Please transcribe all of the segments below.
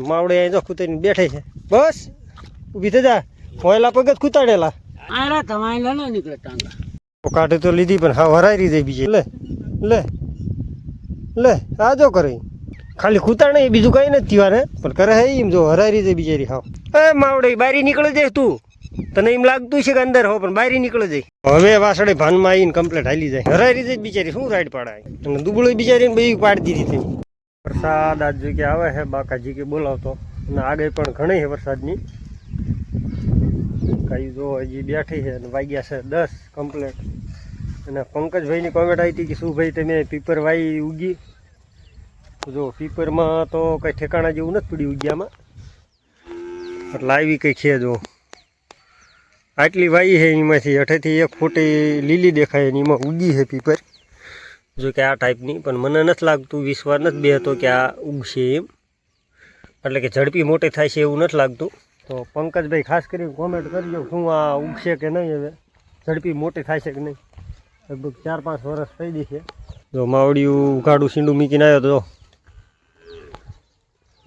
માવડે અહીં જો ખૂતાઈને બેઠે છે બસ ઊભી થઈ જા હોયલા પગ જ ખૂતાડેલા આરા તમારે ન નીકળે ટાંગા કાઢે તો લીધી પણ હા વરાઈ જાય બીજે લે લે લે આ જો કરે ખાલી ખૂતા નહીં બીજું કઈ નથી થયું ને પણ કરે હે એમ જો હરાઈ જાય બિચારી હાવ એ માવડે બારી નીકળી જાય તું તને એમ લાગતું છે કે અંદર હો પણ બારી નીકળી જાય હવે વાસળે ભાનમાં આવીને કમ્પ્લેટ હાલી જાય હરાઈ જાય બિચારી શું રાઈડ પાડાય અને દુબળો બિચારીને બધી પાડી દીધી થઈ વરસાદ આજ જો કે આવે છે બાકાજી કે બોલાવતો અને આગળ પણ ઘણી છે વરસાદની કઈ જો હજી બેઠી છે અને વાગ્યા છે 10 કમ્પ્લેટ અને પંકજભાઈની કોમેન્ટ આવી હતી કે શું ભાઈ તમે પીપર વાઈ ઉગી જો પીપરમાં તો કંઈ ઠેકાણા જેવું નથી પડ્યું ઉગ્યામાં એટલે આવી કંઈ છે જો આટલી વાઈ છે એમાંથી અઠેથી 1 ફૂટી લીલી દેખાય અને એમાં ઉગી છે પીપર જો કે આ ટાઈપની પણ મને નથી લાગતું વિશ્વાસ નથી બેહતો કે આ ઉગશે એમ એટલે કે ઝડપી મોટી થાય છે એવું નથી લાગતું તો પંકજભાઈ ખાસ કરીને કોમેન્ટ કરજો શું આ ઉગશે કે નહીં હવે ઝડપી મોટી થાય છે કે નહીં લગભગ 4-5 વર્ષ થઈ ગઈ છે જો માવડિયું ઉઘાડું સીંડું મૂકીને આવ્યો તો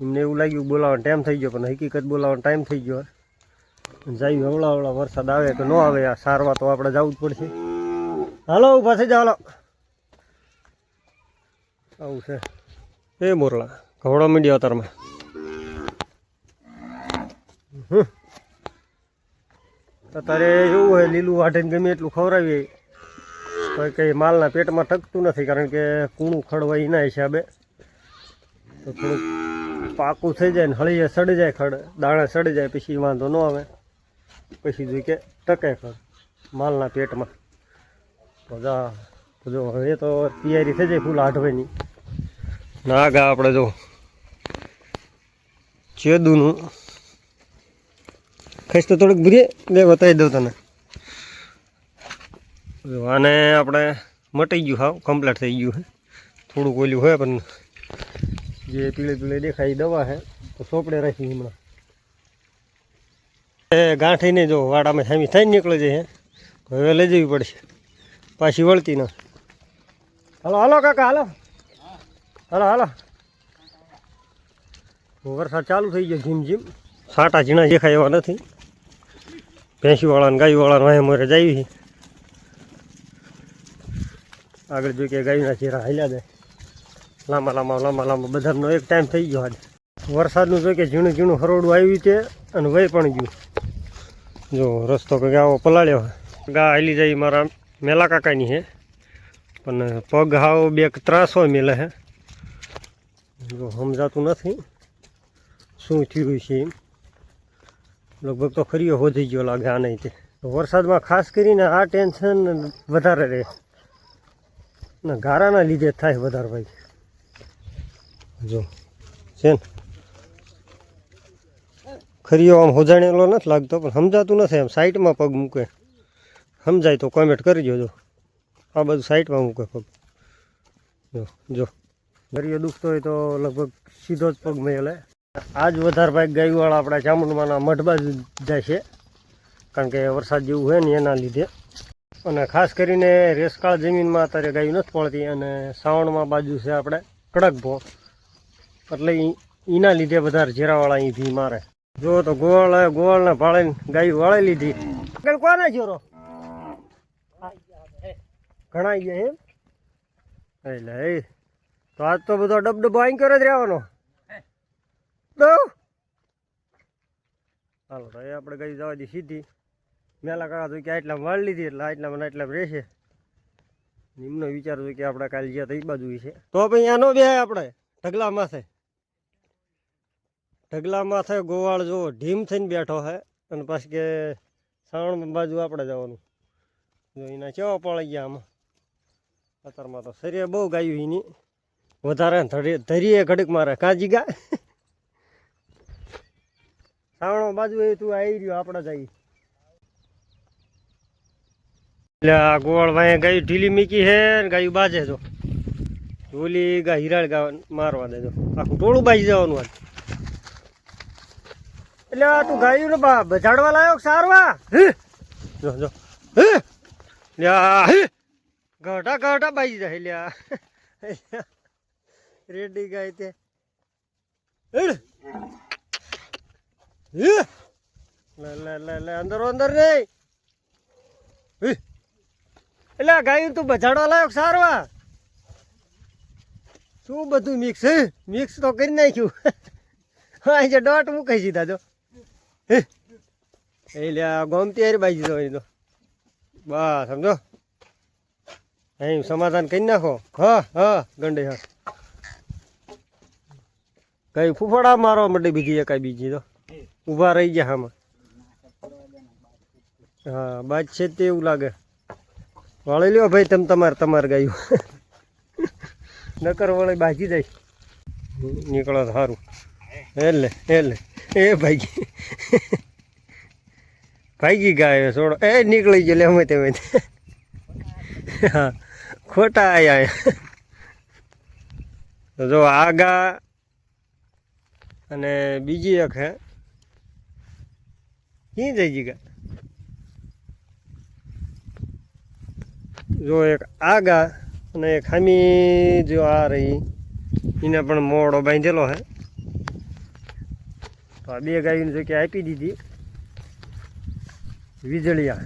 એમને એવું લાગ્યું બોલાવવાનો ટાઈમ થઈ ગયો પણ હકીકત બોલાવવાનો ટાઈમ થઈ ગયો જાય હવળા વરસાદ આવે કે ન આવે આ સારવા તો આપણે જવું જ પડશે હાલો ઊભા થઈ જાવ હાલો આવું છે એ મોરલા ઘવડો મીડિયા અતારમાં અત્યારે એવું હોય લીલું વાઢીને ગમે એટલું ખવડાવીએ તો કંઈ માલના પેટમાં ટકતું નથી કારણ કે કૂણું ખડવાય એના હિસાબે તો થોડુંક પાકું થઈ જાય ને હળીએ સડી જાય ખડ દાણા સડી જાય પછી વાંધો ન આવે પછી જોઈ કે ટકે ખડ માલના પેટમાં તો જો હવે તો તૈયારી થઈ જાય ફૂલ આઢવાની નાગા આપણે જો ચેદુનું ખાસ તો થોડુંક ભૂરીએ બે બતાવી દઉં તને આને આપણે મટી ગયું હાવ કમ્પ્લીટ થઈ ગયું છે થોડુંક ઓલું હોય પણ જે પીળે દેખાય દવા છે તો સોપડે રાખી હમણાં એ ગાંઠીને જો વાડામાં સામી થઈને નીકળે છે હવે લઈ જવી પડશે પાછી વળતી ના હાલો હાલો કાકા હાલો હાલો હાલો વરસાદ ચાલુ થઈ ગયો ઝીમ છાંટા ઝીણા દેખાય એવા નથી ભેંસીવાળાને ગાયવાળાને વાહે મોરે જાવી આગળ જોઈ કે ગાયના ચહેરા હાલ્યા જાય લાંબા બધાનો એક ટાઈમ થઈ ગયો આજે વરસાદનું જોઈ કે ઝીણું હરોડું આવ્યું છે અને વહી પણ ગયું જો રસ્તો કંઈક આવો પલાળ્યો ગા હાલી જાય મારા મેલા કાકાની છે પણ પગ હાવ 2-300 મેલે છે જો સમજાતું નથી શું થયું છે એમ લગભગ તો ખરીયો હોધી ગયો લાગે આ નહીં તે વરસાદમાં ખાસ કરીને આ ટેન્શન વધારે રહે ને ગારાના લીધે થાય વધારે ભાઈ જો છે ને ખરીયો આમ હોજાણેલો નથી લાગતો પણ સમજાતું નથી એમ સાઈડમાં પગ મૂકે સમજાય તો કોમેન્ટ કરજો જો આ બધું સાઈડમાં મૂકે પગ જો ખરીયો દુખતો હોય તો લગભગ સીધો જ પગ મેલે આજ વધારે ભાઈ ગાયવાળા આપણા ચામુંડમાના મઢ બાજુ જાય છે કારણ કે વરસાદ જેવું હોય ને એના લીધે અને ખાસ કરીને રેસકાળ જમીનમાં અત્યારે ગાયું નથી પડતી અને શ્રાવણમાં બાજુ છે આપણે કડક ભો એટલે એના લીધે વધારે ઝેરાવાળા અહીં ભી મારે જો તો ગોળને ભાળીને ગાયું વાળી લીધી આગળ કોને જોરો ઘણા ગયા એમ એટલે તો આજ તો બધો ડબડબો અહીં કરે જ રહેવાનો હાલો તો એ આપણે ગઈ જવા દી સીધી મેલા કાકા તો કે આટલામાં વાળી લીધી એટલે આટલામાં રહેશે એમનો વિચાર હતો કે આપણે કાલે જ્યાં તો એ બાજુ છે તો ભાઈ અહીંયા ન બે આપણે ઢગલા માથે ગોવાળ જો ઢીમ થઈને બેઠો છે અને પછી કે સાવણ બાજુ આપણે જવાનું જો એના કેવા પડી ગયા આમાં અત્યારમાં તો શરીર બહુ ગાયું એની વધારે ધરીએ ઘડીક મારે કાજી ગા સાવણો બાજુ એ તું આવી રહ્યો આપણે જઈ એટલે આ ગોળ વાંહે ગાયું ઢીલી મીકી છે ને ગાયું બાજે જો ઓલી ગા હિરાળ ગા મારવા દેજો આખું ટોળું બાજી જવાનું આજ એટલે તું ગાયું ને ઝાડવા લાયો સારવા જો જો ગઢા બાજી જાય લ્યા રેડી ગાય તે લે અંદર નહીં. એટલે આ ગાયું તું બજાડવા લાયક સારવા શું બધું મિક્સ તો કરી નાખ્યું. હા જે ડોટ મૂકાઈ સીધા જો એટલે ગોમતી હારી બાજી દો તો બસ સમજો અહીં સમાધાન કરી નાખો. હા ગંડે હા કઈ ફૂફડા મારવા માટે બીજી એકાઈ બીજી તો ઊભા રહી ગયા આમાં. હા બાજ છે તે એવું લાગે. વાળી લ્યો ભાઈ તમે તમારે ગાયું નકર વળી બાજી જાય નીકળો સારું. એટલે એ ભાગી ગાય છોડો એ નીકળી ગયો લે અમે તમે. હા ખોટા આયા જો આગા અને બીજી એક હે ક્યાં જઈ ગઈ ગા જો એક આગા અને એક ખામી જો આ રહી એને પણ મોડો બાંધેલો હે. તો આ બે ગાયોની જગ્યાએ આપી દીધી વીજળિયા.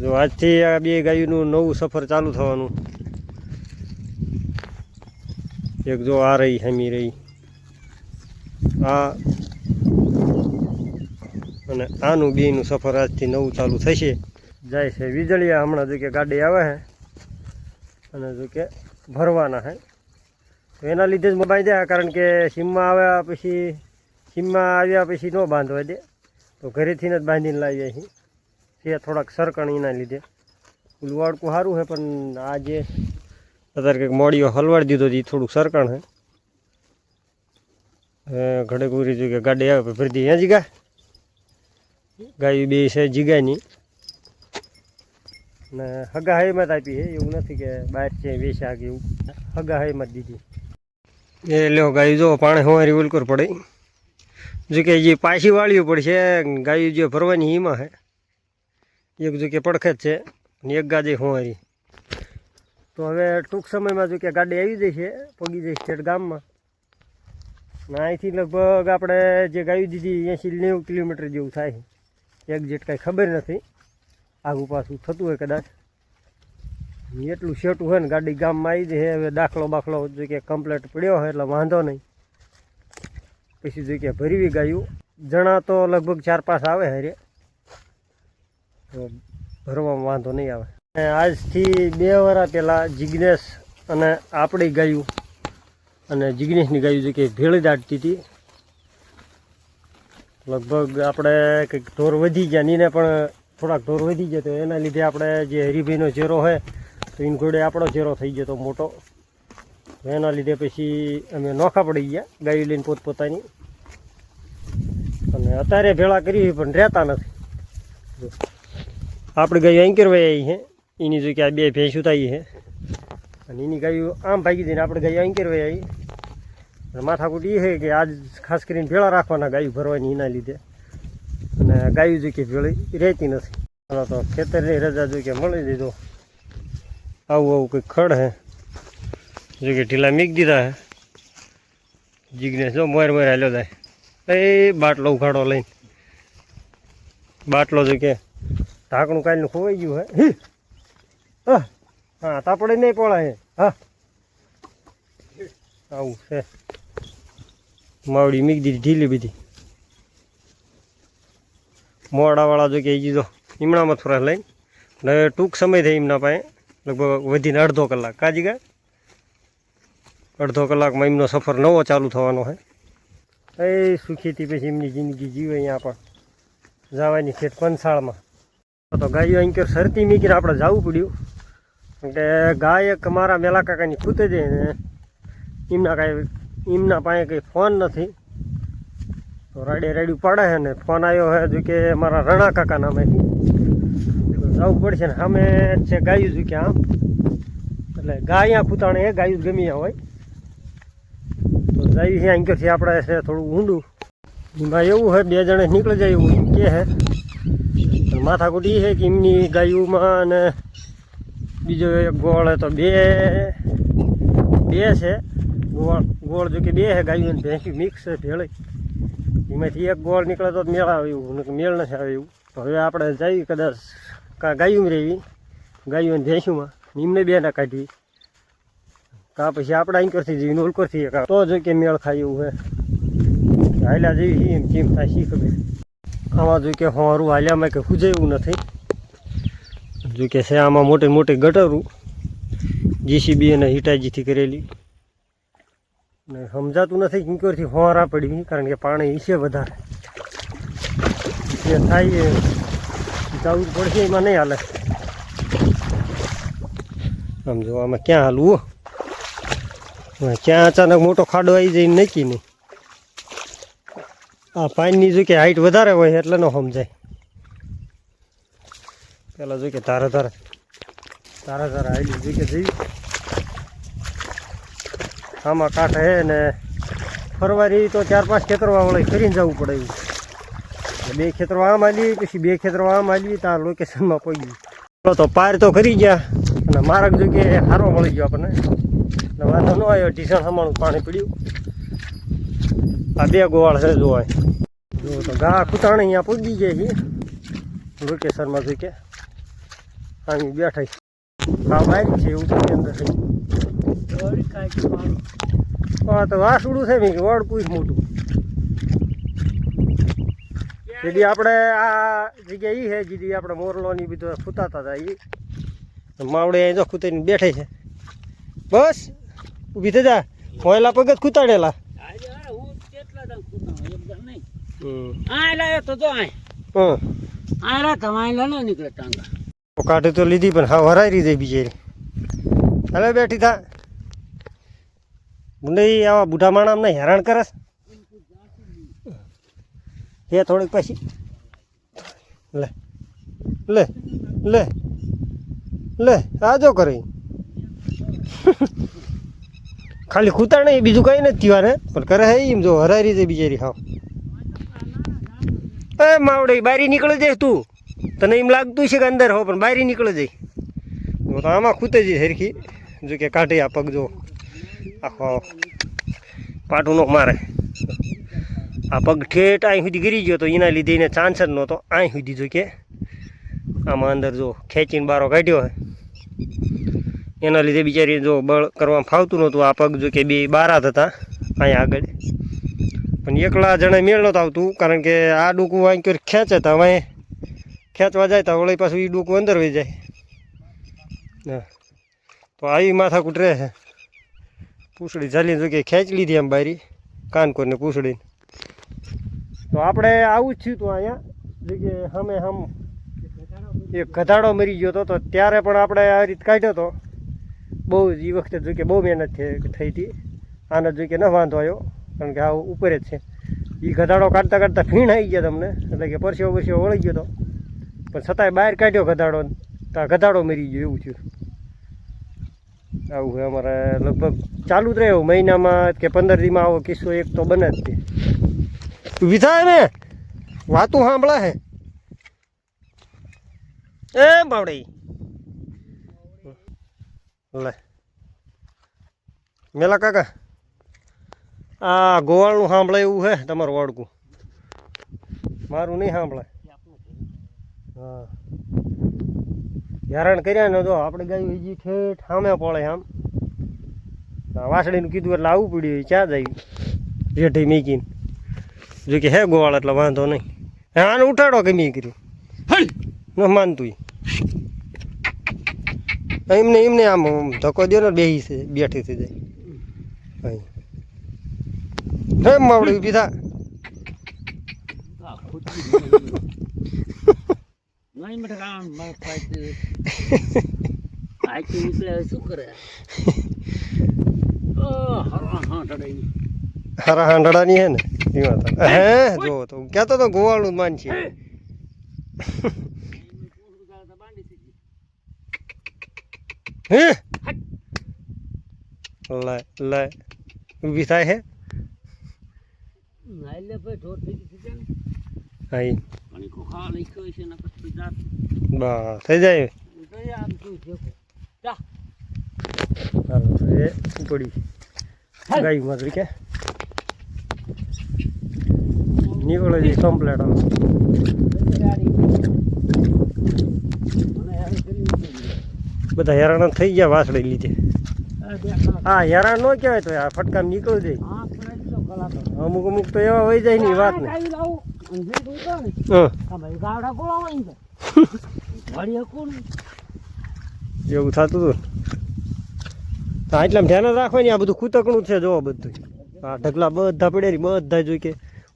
જો આજથી આ બે ગાયોનું નવું સફર ચાલુ થવાનું. એક જો આ રહી ખામી રહી આ અને આનું બેનું સફર આજથી નવું ચાલુ થશે. જાય છે વીજળિયા હમણાં જો કે ગાડી આવે છે અને જો કે ભરવાના છે. તો એના લીધે જ બાંધ્યા કારણ કે સીમમાં આવ્યા પછી ન બાંધવા દે તો ઘરેથી જ બાંધીને લાવીએ છીએ. તે થોડાક સરકણ એના લીધે પેલું વાડકું સારું છે પણ આ જે અત્યારે કંઈક મોડીઓ હલવાડી દીધો એ થોડુંક સરકણ છે. ઘડે પૂરી જો કે ગાડી આવે ફરી દી અહીંયા જીગા ગાયું બે છે જીગાની ને હગા હાઈમાં જ આપી છે. એવું નથી કે બહાર છે વેચા કે એવું હગા હાઈમાં જ દીધી. એ લ્યો ગાયું જો પાણી હોવારી ઉલકર પડે જો કે જે પાછી વાળ્યું પડશે. ગાયું જે ભરવાની એમાં છે એક જો કે પડખે જ છે અને એક ગાજે હોવારી. તો હવે ટૂંક સમયમાં જો કે ગાડી આવી જશે પગી જશે છેટ ગામમાં. ને અહીંથી લગભગ આપણે જે ગાયું દીધી 80-90 કિલોમીટર જેવું થાય. એક્ઝેક્ટ કાંઈ ખબર નથી આગું પાછું થતું હોય કદાચ. એટલું શેટું હોય ને ગાડી ગામમાં આવી જાય. હવે દાખલો જો કે કમ્પ્લેટ પડ્યો હોય એટલે વાંધો નહીં. પછી જો કે ભરવી ગાયું જણા તો લગભગ 4-5 આવે હારે તો ભરવામાં વાંધો નહીં આવે. આજથી 2 વર્ષ પહેલાં જિગ્નેશ અને આપણી ગાયું અને જિગ્નેશની ગાયું જો કે ભેળી દાટતી હતી. લગભગ આપણે કંઈક ઢોર વધી ગયા નીને પણ થોડાક ઢોર વધી ગયા તો એના લીધે આપણે જે હરિભાઈનો ચેરો હોય તો એની ઘોડે આપણો ચેરો થઈ ગયો તો મોટો. એના લીધે પછી અમે નોખા પડી ગયા ગાયું લઈને પોતપોતાની. અને અત્યારે ભેળા કરી પણ રહેતા નથી. આપણી ગાયું અહીં કરવાઈ આવી છે એની જો કે આ 2 ભેંસું થઈ છે અને એની ગાયું આમ ભાગી દઈને આપણે ગાયું અહીં કરવાઈ આવી. અને માથાકૂટ એ છે કે આજ ખાસ કરીને ભેળા રાખવાના ગાયું ભરવાની એના લીધે. અને ગાયું જો કે ભેળી રહેતી નથી. ચાલો તો ખેતરની રજા જો કે મળી દીધો. આવું કંઈક ખડ હે જો કે ઢીલા મીક દીધા હે. જિગ્નેશ જો મોર હાલ્યો જાય એ બાટલો ઉઘાડો લઈને. બાટલો જો કે ઢાંકણું કાલનું ખોવાઈ ગયું હે. હા તાપડે નહીં પડાય. હા આવું છે. માવડી મીક દીધી ઢીલી બધી. મોડાવાળા જો કે એ જીધો ઈમણામાં થોડા લઈને હવે ટૂંક સમય થઈ એમના પાસે લગભગ વધીને અડધો કલાક કાજી ગયા. અડધો કલાકમાં એમનો સફર નવો ચાલુ થવાનો છે. એ સુખીથી પછી એમની જિંદગી જીવે. અહીંયા પણ જવાની છે પંસાળમાં. તો ગાયો અહીં સરતી મીકીને આપણે જવું પડ્યું કારણ કે ગાય એક મારા મેલા કાકાની ખૂતે છે ને એમના પાસે કંઈ ફોન નથી તો રાડ્યું પાડે છે ને ફોન આવ્યો છે જો કે મારા રણા કાકા નામેથી જવું પડશે ને સામે છે ગાયું જો કે આમ એટલે ગાયા ખૂતાણે એ ગાયું ગમી હોય તો જાય છે અહીંથી આપણે છે થોડું ઊંડું. એમાં એવું છે 2 જણે નીકળી જાય એવું કે છે. માથાકૂટ એ છે કે એમની ગાયુંમાં અને બીજો એક ગોળ તો બે છે ગોળ જો કે 2 છે ગાયું અને ભેંસી મિક્સ છે ભેળી એમાંથી એક ગોળ નીકળે તો મેળ આવે એવું નકર મેળ નથી આવે એવું. તો હવે આપણે જઈએ કદાચ કાં ગાયું રહેવી ગાયું અને ભેંસુમાં એમને બે ના કાઢવી કાં પછી આપણે અહીં કરતી જઈએ નોલ કરતી તો જો કે મેળ ખાય એવું હે હાલ્યા જેવી એમ કેમ થાય શી ખબર. આમાં જો કે હોરું હાલ્યામાં કે ખૂજે એવું નથી. જો કે છે આમાં મોટી મોટી ગટરું જીસીબી અને હિટાજીથી કરેલી ને સમજાતું નથી કિંકોરથી હોરા પડી કારણ કે પાણી ઈસે વધારે જે થાય એ જવું પડશે એમાં નહીં હાલે. આમ જો આમાં ક્યાં હાલવું ક્યાં અચાનક મોટો ખાડો આવી જાય નક્કી નહીં. આ પાણીની જો કે હાઈટ વધારે હોય એટલે ન સમજાય. પેલા જો કે ધારે ધારે હાલી જો કે જઈ આમાં કાંઠે હે ને ફરવાની તો 4-5 ખેતરવા વળી કરીને જવું પડે એવું. 2 ખેતરો આમ હાલી પછી 2 ખેતરો આમ હાલી ત્યાં લોકેશનમાં પહોંચી તો પાર તો કરી ગયા અને માર્ગ જો કે સારો મળી ગયો આપણને એટલે વાંધો ન આવ્યો. ઢીસણ હમાણું પાણી પીડ્યું. આ 2 ગોવાળ છે જોવાય જો તો ગા ખૂટાણે અહીંયા પૂજી જાય છે લોકેશનમાં જો કે અહીં બેઠા હા બારી છે એવું તો અંદર છે. હા તો વાસુડું છે મેં વળકું જ મોટું. જેથી આપણે આ જગ્યા એ છે જેથી આપણે મોરલોની બધું ખૂતાતા હતા એ માવડે અહીં જો ખૂતાઈને બેઠે છે. બસ ઊભી થઈ જા મોયલા પગ જ ખૂતાડેલા. કાઢે તો લીધી પણ હા વરાઈ જાય બિચારી. હાલે બેઠી થા નહીં આવા બુઢા માણા અમને હેરાન કરસ હે થોડીક પછી લે લે લે લે આજો કરે ખાલી ખૂતા નહીં બીજું કંઈ નથી થયું ને પણ કરે હે એમ જો હરારી જાય બિચારી. હા એ માવડે બારી નીકળી જાય તું તને એમ લાગતું છે કે અંદર હો પણ બારી નીકળી જાય તો આમાં ખૂતે જાય હરખી જો કે કાઢી આ પગ જો આખો પાટું નો મારે. આ પગ ઠેઠ અહીં સુધી ગીરી ગયો તો એના લીધે એને ચાન્સ જ નહોતો અહીં સુધી જો કે આમાં અંદર જો ખેંચીને બારો કાઢ્યો હોય એના લીધે બિચારી જો બળ કરવામાં ફાવતું નહોતું. આ પગ જો કે 2 બારા હતા અહીંયા આગળ પણ એકલા જણા મેળ નહોતું આવતું કારણ કે આ ડૂકું અહીં કરી ખેંચે તો હવે ખેંચવા જાય તો વળી પાછું એ ડૂકું અંદર વહી જાય. તો આવી માથાકૂટ રહે છે. પૂંછડી ઝાલીને જો કે ખેંચી લીધી એમ બારી કાનકોરને પૂંછડીને. તો આપણે આવું જ થયું હતું અહીંયા જો કે સામે એક ગધાડો મરી ગયો હતો ત્યારે પણ આપણે આ રીતે કાઢ્યો હતો. બહુ જ એ વખતે જો કે બહુ મહેનત થઈ હતી. આને જો કે ન વાંધો આવ્યો કારણ કે આ ઉપર જ છે. એ ગધાડો કાઢતા કાઢતા ફીણ આવી ગયા તમને એટલે કે પરસેવો વળી ગયો હતો પણ છતાંય બહાર કાઢ્યો ગધાડો ત્યાં ગધાડો મરી ગયો એવું થયું. આવું છે અમારે લગભગ ચાલુ જ રહ્યો મહિનામાં કે 15 દીમાં આવો કિસ્સો એક તો બને જ તે. ઊભી થાય ને વાતું સાંભળે હે એ બાવડી લે મેલા કાકા આ ગોવાળનું સાંભળે એવું છે તમારું વાડકું મારું નહીં સાંભળે. હા હેરાન કર્યા ને જો આપણે ગાયું હજી ઠેઠ સામે પડે આમ વાસળીનું કીધું એટલે આવવું પડ્યું ક્યાં જાય જેઠી મીકીને જો કે હે ગોવાળ એટલે વાંધો નહીં. હે આને ઉઠાડો કે મી કર્યું ન માનતું એમને આમ ધક્કો દો ને બેસી છે બેઠી થઈ જાય. હે માવડી ઊભી થા હરા હાંડડાની હે ને હે જો તો કહેતો તો ગોવાળનું માન છે. હે લે લે ઊભી થાય હે હા બસ થઈ જાય પડી ગાયું માં કે નીકળે છે કમ્પ્લેટ આમ બધા હેરાન થઈ ગયા વાસળી લીધે હા હેરાન ન કહેવાય તો આ ફટકામ નીકળી જાય અમુક અમુક તો એવા હોય જાય ને એ વાત ને એવું થતું હતું તો આટલામાં ધ્યાન જ રાખવા ને આ બધું ખૂતકણું છે જોવો બધું આ ઢગલા બધા પડ્યા બધા જોઈ કે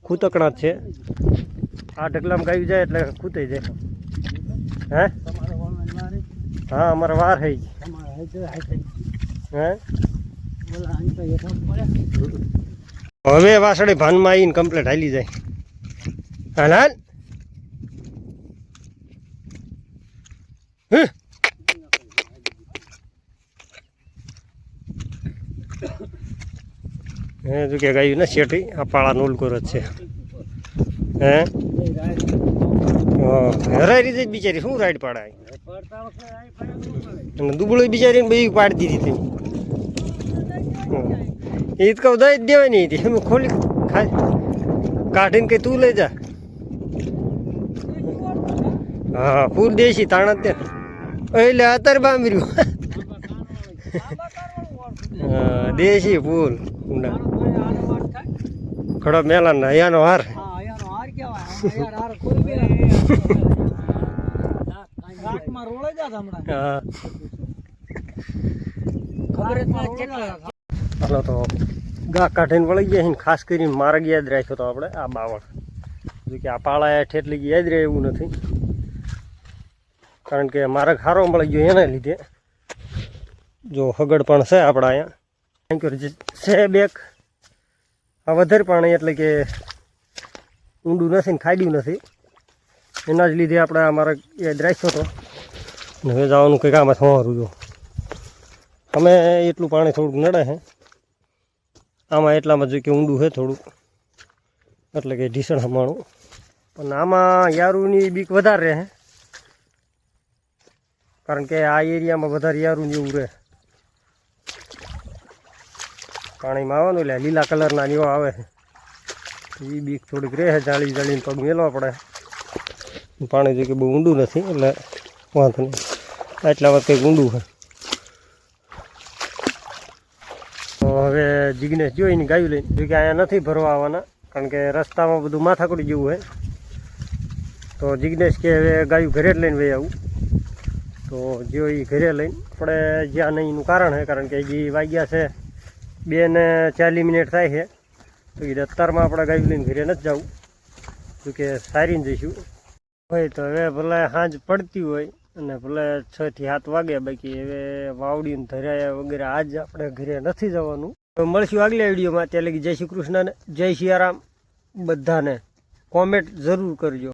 ખૂતકણા જ છે આ ઢગલામાં ગાયું જાય એટલે ખૂતાઈ જાય હે હા અમારે વાર થઈ હે હવે વાસળે ભાનમાં આવીને કમ્પ્લેટ હાલી જાય હાલ હાલ હે જો કે ગાયું ને શેઠી આ પાળા નોલકોર જ છે હે હરાઈ રીતે બિચારી શું રાઈડ પાડાય અને દુબળો બિચારીને બધી પાડી દીધી હતી એ તો કહું દઈ જ દેવાય નહીં હતી એમ ખોલી કાઢીને કઈ તું લઈ જા હા ફૂલ દેશી તાણા જ એટલે અત્યારે બાંભર્યું હા દેશી ફૂલ ઊંડા ખડો મેલા ના અહીંયાનો હાર હાલો તો ગા કાઢીને વળી ગયા ને ખાસ કરીને માર્ગ યાદ રાખ્યો તો આપણે આ બાવળ જો કે આ પાળા ઠેઠલી યાદ રહે એવું નથી કારણ કે માર્ગ સારો મળી ગયો એના લીધે જો હગડ પણ છે આપણા અહીંયા છે બેક આ વધારે પાણી એટલે કે ઊંડું નથી ને ખાડ્યું નથી એના જ લીધે આપણે આ માર્ગ યાદ રાખ્યો હતો ને હવે જવાનું કંઈક આમાં થવાનું જો અમે એટલું પાણી થોડુંક નડે છે આમાં એટલામાં જો કે ઊંડું છે થોડુંક એટલે કે ઢીસણ હમાણું પણ આમાં યારુની બીક વધારે રહે કારણ કે આ એરિયામાં વધારે યારું જેવું રહે પાણીમાં આવવાનું એટલે લીલા કલરના જેવા આવે છે એ બીક થોડીક રહે જાળી જાળીને પગ મેળવા પડે પાણી જો કે બહુ ઊંડું નથી એટલે વાંધો નહીં એટલા વખત કંઈક ઊંડું છે તો હવે જિગ્નેશ જોઈને ગાયું લઈને જો કે અહીંયા નથી ભરવા આવવાના કારણ કે રસ્તામાં બધું માથાકૂટી જેવું હોય તો જિગ્નેશ કે હવે ગાયું ઘરે જ લઈને વહી આવું તો જો એ ઘરે લઈને આપણે જ્યાં નહીં એનું કારણ છે કારણ કે જે વાગ્યા છે 2:40 થાય છે તો એ અત્યારમાં આપણે ગાયું લઈને ઘરે નથી જવું જો કે સારીને જઈશું હોય તો હવે ભલે સાંજ પડતી હોય અને ભલે 6 થી 7 વાગે બાકી હવે વાવડીને ધરાયા વગેરે આજ આપણે ઘરે નથી જવાનું તો મળશું આગલા વિડીયોમાં ત્યાં લગી જય શ્રી કૃષ્ણ ને જય સિયારામ બધાને કોમેન્ટ જરૂર કરજો.